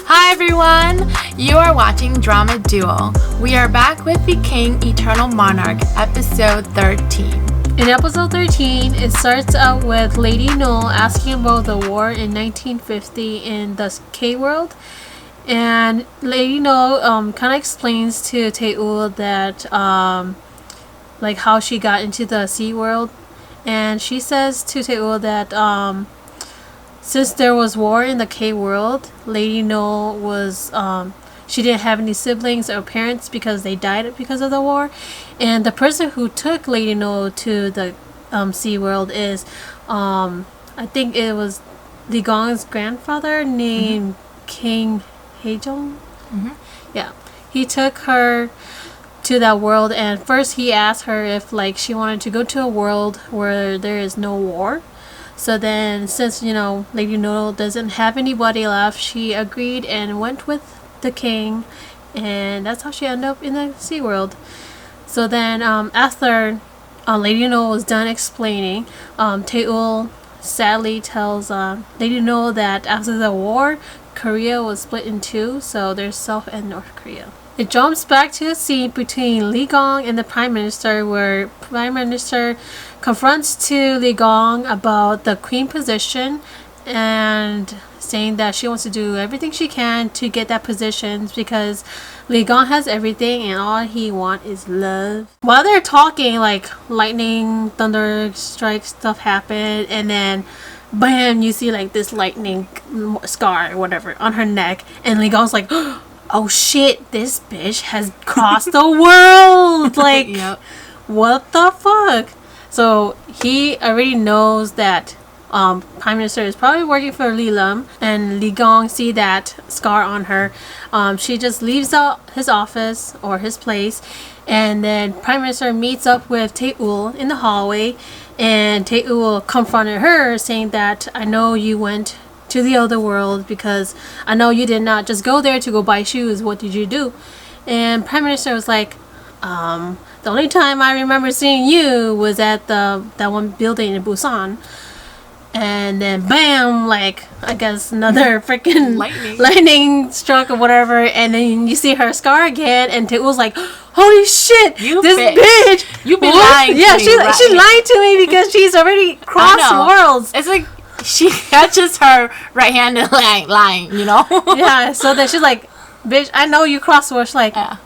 Hi everyone! You are watching Drama Duo. We are back with The King Eternal Monarch, episode 13. In episode 13, it starts out with Lady Noel asking about the war in 1950 in the K-World. And Lady Noel kind of explains to Taeul that like how she got into the Sea World. And she says to Taeul that since there was war in the K-World, Lady Noel was she didn't have any siblings or parents because they died because of the war. And the person who took Lady Noel to the Sea World is I think it was Lee Gong's grandfather named King Haejong. Yeah, he took her to that world, and first he asked her if like she wanted to go to a world where there is no war. So then, since Lady Noel doesn't have anybody left, she agreed and went with the king, and that's how she ended up in the Sea World. So then, after Lady Noel was done explaining, Taeul sadly tells Lady Noel that after the war, Korea was split in two, so there's South and North Korea. It jumps back to a scene between Lee Gong and the Prime Minister, where Prime Minister confronts to Lee Gong about the queen position and saying that she wants to do everything she can to get that position because Lee Gong has everything and all he wants is love. While they're talking, like lightning, thunder strike stuff happen, and then bam, you see like this lightning scar or whatever on her neck, and Lee Gong's like, oh shit, this bitch has crossed the world. Like, Yep. What the fuck? So he already knows that Prime Minister is probably working for Lee Lam, and Lee Gong see that scar on her. She just leaves out his office or his place, and then Prime Minister meets up with Taeul in the hallway, and Taeul confronted her saying that I know you went to the other world because I know you did not just go there to go buy shoes. What did you do? And Prime Minister was like, the only time I remember seeing you was at that one building in Busan. And then bam, like I guess another freaking lightning struck or whatever, and then you see her scar again, and Taeul's like, holy shit, this bitch, you've been lying to me. Yeah, she's lying to me because she's already crossed worlds. It's like she catches her right hand and lying, Yeah, so then she's like, bitch, I know you crossed worlds. She's like, yeah.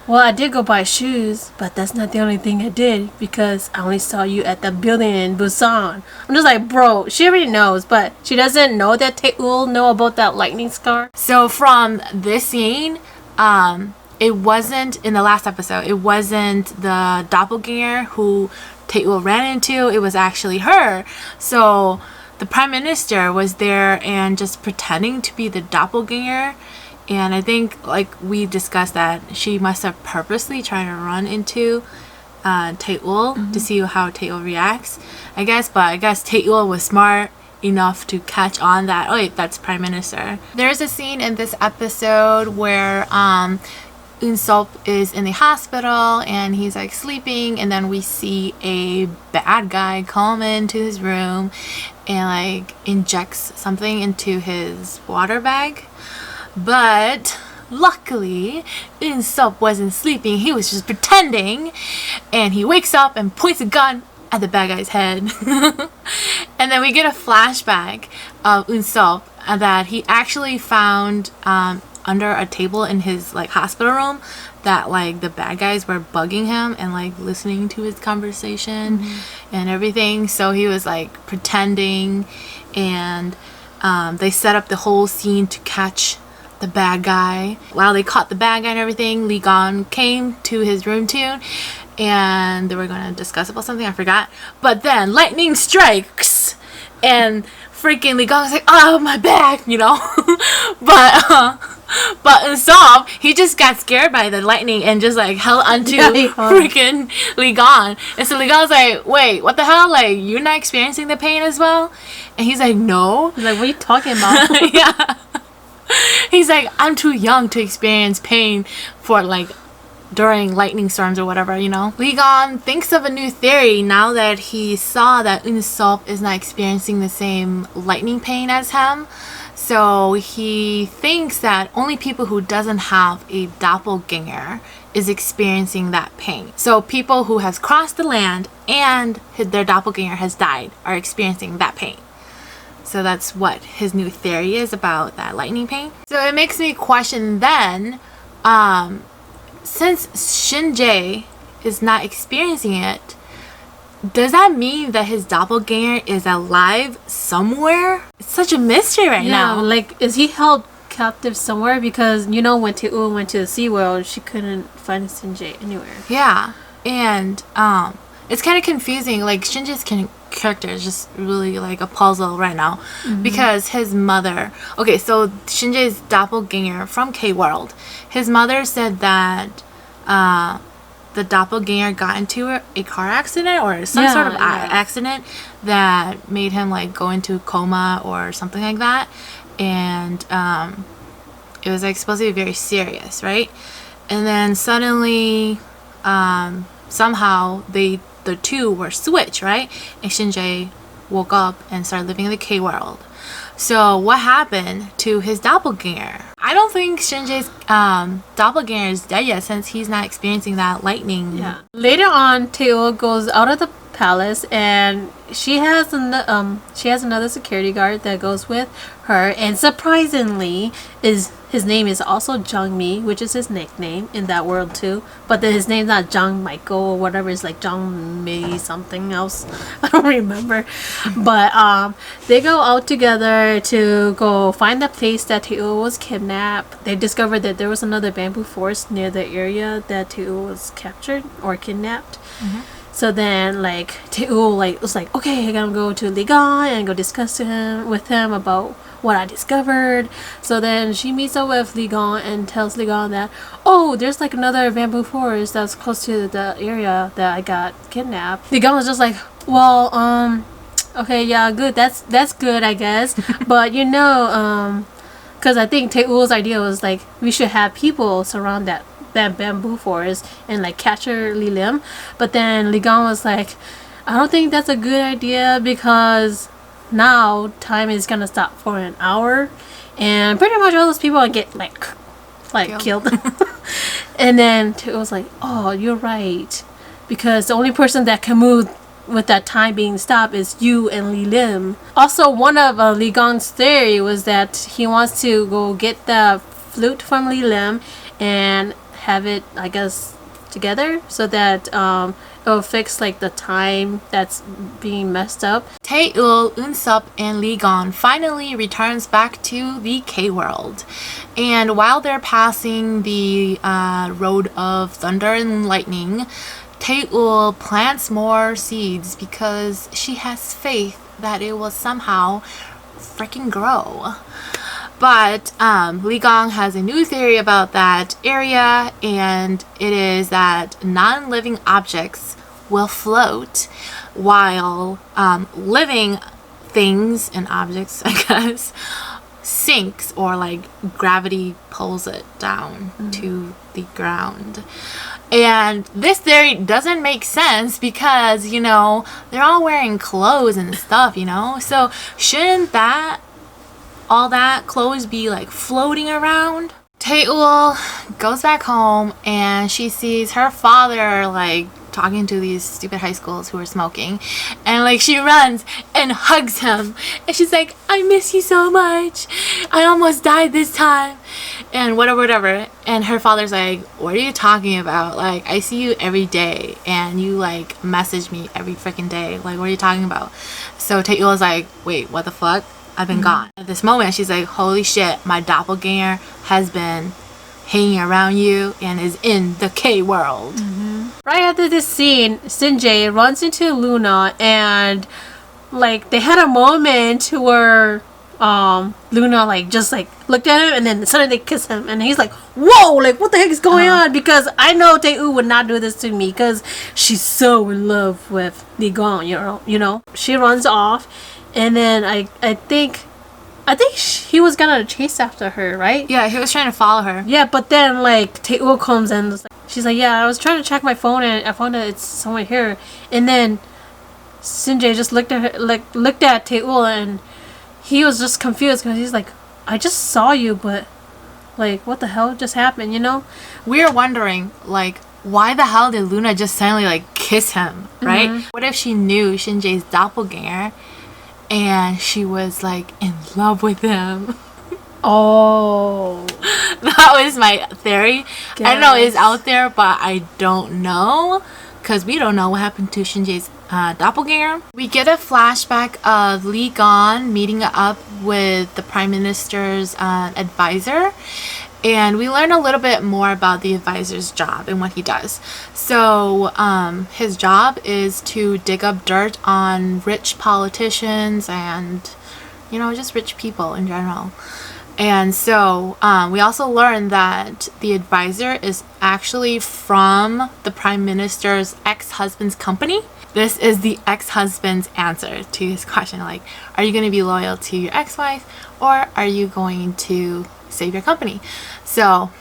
Well, I did go buy shoes, but that's not the only thing I did because I only saw you at the building in Busan. I'm just like, bro, she already knows, but she doesn't know that Taeul know about that lightning scar. So from this scene, it wasn't in the last episode. It wasn't the doppelganger who Taeul ran into. It was actually her. So the Prime Minister was there and just pretending to be the doppelganger. And I think, like we discussed, that she must have purposely tried to run into Taeul to see how Taeul reacts, I guess. But I guess Taeul was smart enough to catch on that, oh wait, that's Prime Minister. There's a scene in this episode where Unsop is in the hospital and he's like sleeping, and then we see a bad guy come into his room and like injects something into his water bag. But luckily, Unsop wasn't sleeping. He was just pretending. And he wakes up and points a gun at the bad guy's head. And then we get a flashback of Unsop that he actually found under a table in his like hospital room, that like the bad guys were bugging him and like listening to his conversation and everything. So he was like pretending, and they set up the whole scene to catch the bad guy. While they caught the bad guy and everything, Lee Gong came to his room too, and they were going to discuss about something, I forgot. But then lightning strikes, and freaking Lee Gong's like, oh, my bag, but Unsop, he just got scared by the lightning and just like held onto freaking Lee Gong. And so Lee Gong's like, wait, what the hell? Like, you're not experiencing the pain as well? And he's like, no. He's like, what are you talking about? Yeah. He's like, I'm too young to experience pain for like during lightning storms or whatever, Lee Gong thinks of a new theory now that he saw that Unsop is not experiencing the same lightning pain as him. So he thinks that only people who doesn't have a doppelganger is experiencing that pain. So people who has crossed the land and their doppelganger has died are experiencing that pain. So that's what his new theory is about that lightning pain. So it makes me question then, since Shinji is not experiencing it, does that mean that his doppelganger is alive somewhere? It's such a mystery right now. Like, is he held captive somewhere? Because, you know, when Teul went to the SeaWorld, she couldn't find Shinji anywhere. Yeah. And it's kind of confusing. Like, Shinji's character is just really like a puzzle right now. Because his mother... Okay, so Shinji's doppelganger from K-World. His mother said that... the doppelganger got into a car accident or some sort of accident that made him like go into a coma or something like that, and it was like supposed to be very serious, right? And then suddenly somehow the two were switched, right? And Shinji woke up and started living in the K-World. So what happened to his doppelganger? I don't think Shinji's doppelganger is dead yet, since he's not experiencing that lightning. Yeah. Later on, Teul goes out of the palace, and she has another security guard that goes with her, and surprisingly his name is also Jungmi, which is his nickname in that world too, but then his name's not Jung Michael or whatever, it's like Jung Mei something else. I don't remember. But they go out together to go find the place that Teul was kidnapped. They discovered that there was another bamboo forest near the area that Teul was captured or kidnapped. So then, like, Teul was like, okay, I'm gonna go to Ligon and go discuss with him about what I discovered. So then she meets up with Ligon and tells Ligon that, oh, there's like another bamboo forest that's close to the area that I got kidnapped. Ligon was just like, well, okay, yeah, good. That's good, I guess. But you know, because I think Teul's idea was like we should have people surround that bamboo forest and like capture Li Lim, but then Ligon was like, I don't think that's a good idea because now time is gonna stop for an hour and pretty much all those people get like killed. And then Teul was like, oh, you're right, because the only person that can move with that time being stopped is you and Li Lim. Also, one of Ligon's theory was that he wants to go get the flute from Li Lim and have it, I guess, together so that it'll fix like the time that's being messed up. Teul, Unsub, and Ligon finally returns back to the K-World. And while they're passing the road of thunder and lightning, Teul plants more seeds because she has faith that it will somehow freaking grow. But Ligon has a new theory about that area, and it is that non-living objects will float while living things and objects, I guess, sinks, or like gravity pulls it down to the ground. And this theory doesn't make sense because, you know, they're all wearing clothes and stuff, you know? So shouldn't all that clothes be like floating around? Teul goes back home and she sees her father like talking to these stupid high schools who are smoking, and like she runs and hugs him and she's like, I miss you so much, I almost died this time, and whatever. And her father's like, what are you talking about? Like, I see you every day and you like message me every freaking day, like what are you talking about? So Teul is like, wait, what the fuck? I've been gone. At this moment, she's like, holy shit, my doppelganger has been hanging around you and is in the K-World. Right after this scene, Shinji runs into Luna, and like they had a moment where Luna like just like looked at him and then suddenly they kiss him, and he's like, whoa, like what the heck is going on? Because I know Teul would not do this to me because she's so in love with Ligon, you know. She runs off, and then I think he was gonna chase after her, right? Yeah, he was trying to follow her. Yeah, but then like Teul comes and she's like, yeah, I was trying to check my phone and I found that it's somewhere here. And then Shinji just looked at Teul, and he was just confused because he's like, I just saw you, but like, what the hell just happened, you know? We're wondering, like, why the hell did Luna just suddenly, like, kiss him, right? Mm-hmm. What if she knew Shinjae's doppelganger and she was, like, in love with him? Oh. That was my theory. I don't know, it's Guess. out there, but I don't know. Because we don't know what happened to Shinjae's doppelganger. We get a flashback of Lee Gon meeting up with the Prime Minister's advisor. And we learn a little bit more about the advisor's job and what he does. So his job is to dig up dirt on rich politicians and, you know, just rich people in general. And so we also learned that the advisor is actually from the Prime Minister's ex-husband's company. This is the ex-husband's answer to his question, like, are you going to be loyal to your ex-wife or are you going to save your company? So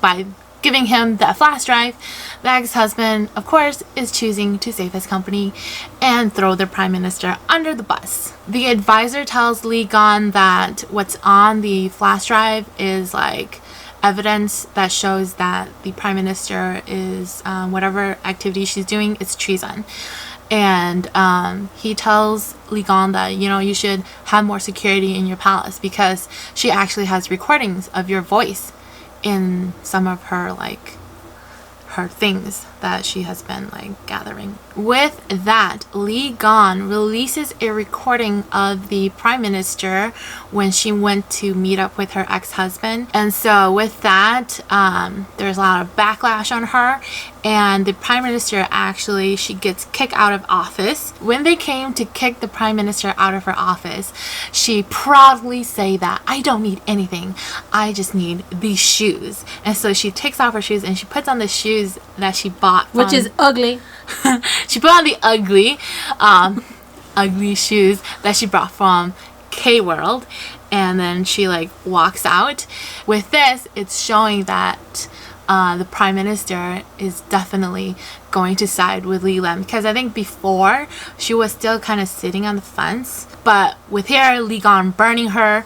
by giving him that flash drive, the ex-husband, of course, is choosing to save his company and throw the Prime Minister under the bus. The advisor tells Lee Gon that what's on the flash drive is like evidence that shows that the Prime Minister is whatever activity she's doing is treason. And he tells Lee Gon that, you know, you should have more security in your palace because she actually has recordings of your voice in some of her, like, her things that she has been, like, gathering. With that, Lee Gon releases a recording of the Prime Minister when she went to meet up with her ex-husband. And so with that, there's a lot of backlash on her, and the Prime Minister actually, she gets kicked out of office. When they came to kick the Prime Minister out of her office, she proudly say that, I don't need anything, I just need these shoes. And so she takes off her shoes and she puts on the shoes that she bought from, Which is ugly. she put on the ugly shoes that she brought from K-World, and then she, like, walks out. With this, it's showing that the Prime Minister is definitely going to side with Lee Lim, because I think before she was still kind of sitting on the fence, but with here, Lee Gon burning her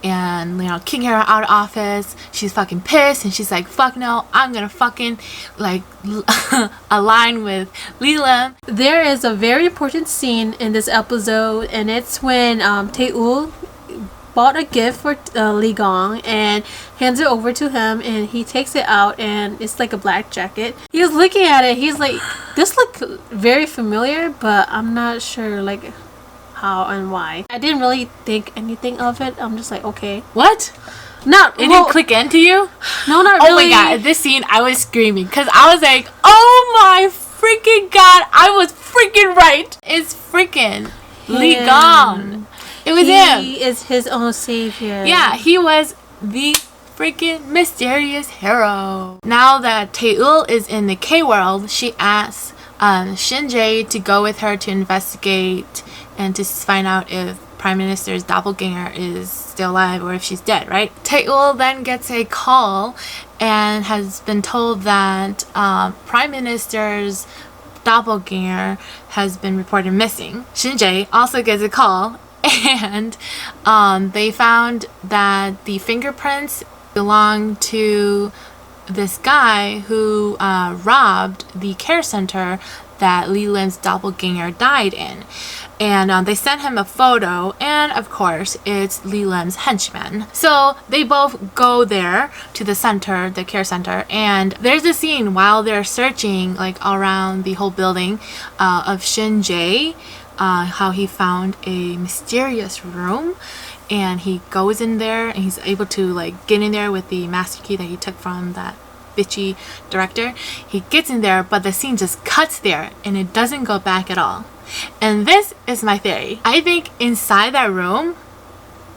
and, you know, kicking her out of office, she's fucking pissed and she's like, fuck no, I'm gonna fucking, like, align with Lee Lim. There is a very important scene in this episode, and it's when Tae-ul bought a gift for Lee Gon and hands it over to him, and he takes it out and it's like a black jacket. He was looking at it, he's like, this look very familiar, but I'm not sure, like, how and why. I didn't really think anything of it. I'm just like, okay. What? Not It didn't click into you? No, not Oh really. my god, this scene, I was screaming because I was like, oh my freaking god, I was freaking right. It's freaking Lee Gon. It was him. He is his own savior. Yeah, he was the freaking mysterious hero. Now that Tae-ul is in the K-World, she asks Shinjae to go with her to investigate and to find out if Prime Minister's doppelganger is still alive or if she's dead, right? Tae-ul then gets a call and has been told that Prime Minister's doppelganger has been reported missing. Shinjae also gets a call, and they found that the fingerprints belong to this guy who robbed the care center that Lee Lim's doppelganger died in. And they sent him a photo, and of course it's Lee Lim's henchman. So they both go there to the center, the care center, and there's a scene while they're searching, like, around the whole building of Shinjae, how he found a mysterious room, and he goes in there and he's able to, like, get in there with the master key that he took from that bitchy director. He gets in there, but the scene just cuts there and it doesn't go back at all. And this is my theory. I think inside that room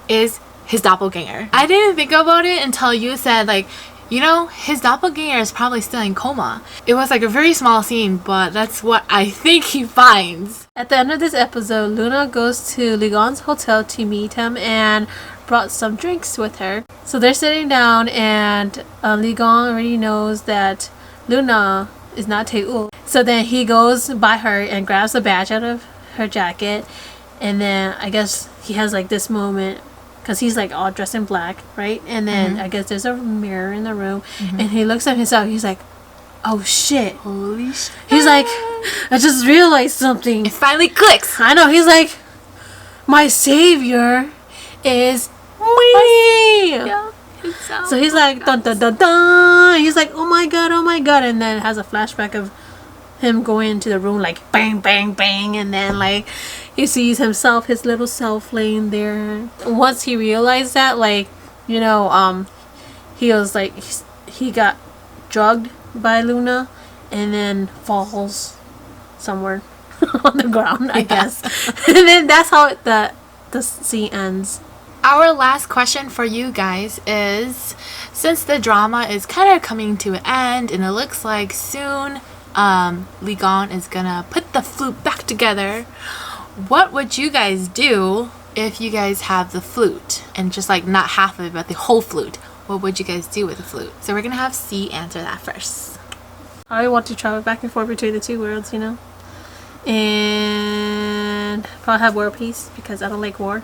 is his doppelganger. I didn't think about it until you said, like, you know, his doppelganger is probably still in coma. It was like a very small scene, but that's what I think he finds. At the end of this episode, Luna goes to Lee Gon's hotel to meet him and brought some drinks with her. So they're sitting down, and Lee Gon already knows that Luna is not Tae-ul. So then he goes by her and grabs a badge out of her jacket, and then I guess he has, like, this moment because he's like all dressed in black, right? And then I guess there's a mirror in the room, and he looks at himself. He's like, "Oh shit!" Holy shit! He's like, "I just realized something." It finally clicks. I know. He's like, "My savior is me." Yeah. So he's like, dun dun dun dun. He's like, oh my god, and then has a flashback of him going into the room like bang bang bang, and then like he sees himself, his little self, laying there. Once he realized that, like, you know, he was like, he got drugged by Luna, and then falls somewhere on the ground, I guess. And then that's how the scene ends. Our last question for you guys is, since the drama is kind of coming to an end and it looks like soon Ligon is gonna put the flute back together, what would you guys do if you guys have the flute and just like not half of it but the whole flute? What would you guys do with the flute? So we're gonna have C answer that first. I want to travel back and forth between the two worlds, you know, and probably have world peace because I don't like war.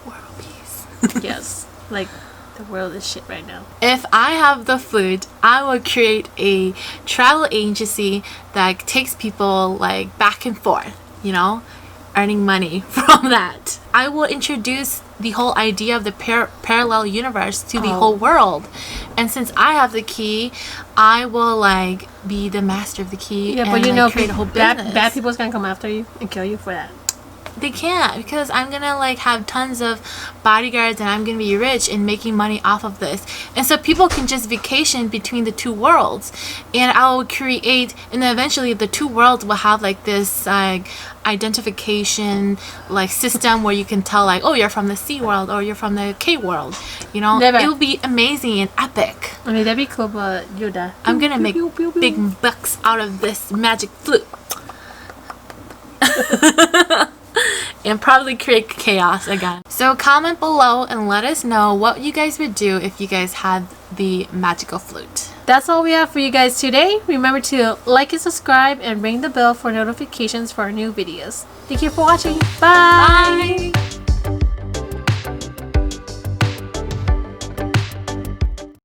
World peace. Yes, like the world is shit right now. If I have the flute, I will create a travel agency that takes people like back and forth, you know, earning money from that. I will introduce the whole idea of the parallel universe to the whole world. And since I have the key, I will like be the master of the key. Yeah, and, but you like, know, create a whole business. bad people's gonna come after you and kill you for that. They can't, because I'm gonna like have tons of bodyguards and I'm gonna be rich and making money off of this, and so people can just vacation between the two worlds, and I'll create, and then eventually the two worlds will have like this like identification like system where you can tell like, oh, you're from the C world or you're from the K world, you know. Yeah, it will be amazing and epic. I mean, that'd be cool, but you're dead. I'm gonna make big bucks out of this magic flute. And probably create chaos again. So comment below and let us know what you guys would do if you guys had the magical flute. That's all we have for you guys today. Remember to like and subscribe and ring the bell for notifications for our new videos. Thank you for watching. Bye! Bye!